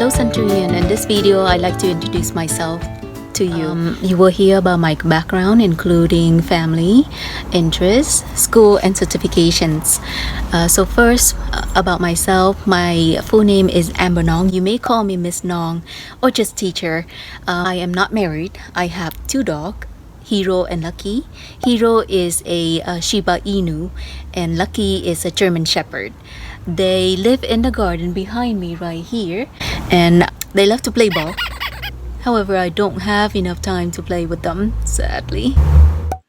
Hello Centurion, in this video I'd like to introduce myself to you. You will hear about my background including family, interests, school and certifications. So first about myself, my full name is Amber Nong. You may call me Miss Nong or just teacher. I am not married. I have two dogs, Hero and Lucky. Hero is a Shiba Inu and Lucky is a German Shepherd. They live in the garden behind me right here and they love to play ball. However, I don't have enough time to play with them, sadly.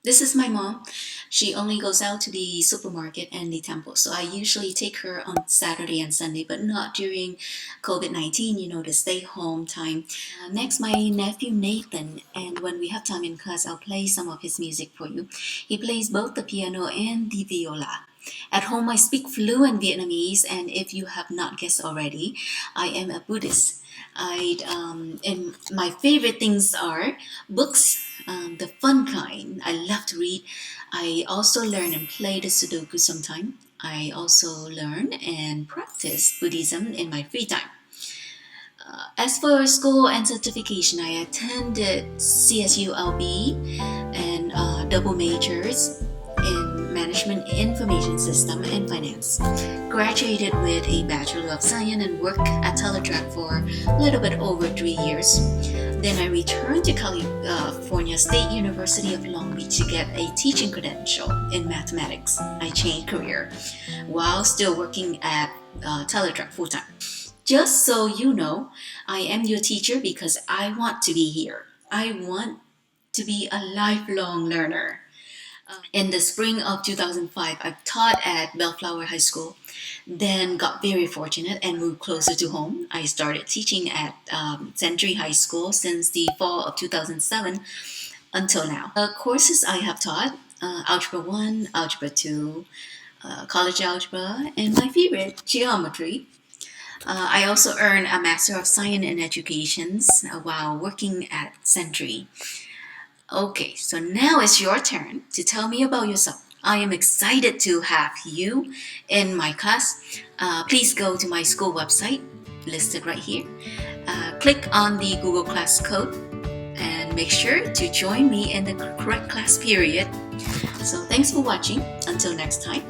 This is my mom. She only goes out to the supermarket and the temple. So I usually take her on Saturday and Sunday, but not during COVID-19, the stay home time. Next, my nephew Nathan. And when we have time in class, I'll play some of his music for you. He plays both the piano and the viola. At home, I speak fluent Vietnamese, and if you have not guessed already, I am a Buddhist. And my favorite things are books, the fun kind. I love to read. I also learn and play the Sudoku sometimes. I also learn and practice Buddhism in my free time. As for school and certification, I attended CSULB and double majors in Management Information System and Finance. Graduated with a Bachelor of Science and worked at Teletrack for a little bit over 3 years. Then I returned to California State University of Long Beach to get a teaching credential in mathematics. I changed career while still working at Teletrack full-time. Just so you know, I am your teacher because I want to be here. I want to be a lifelong learner. In the spring of 2005, I taught at Bellflower High School, then got very fortunate and moved closer to home. I started teaching at Century High School since the fall of 2007 until now. Courses I have taught, Algebra 1, Algebra 2, College Algebra, and my favorite, Geometry. I also earned a Master of Science in Education while working at Century. Okay, so now it's your turn to tell me about yourself. I am excited to have you in my class. Please go to my school website, listed right here. Click on the Google Class code and make sure to join me in the correct class period. So thanks for watching. Until next time.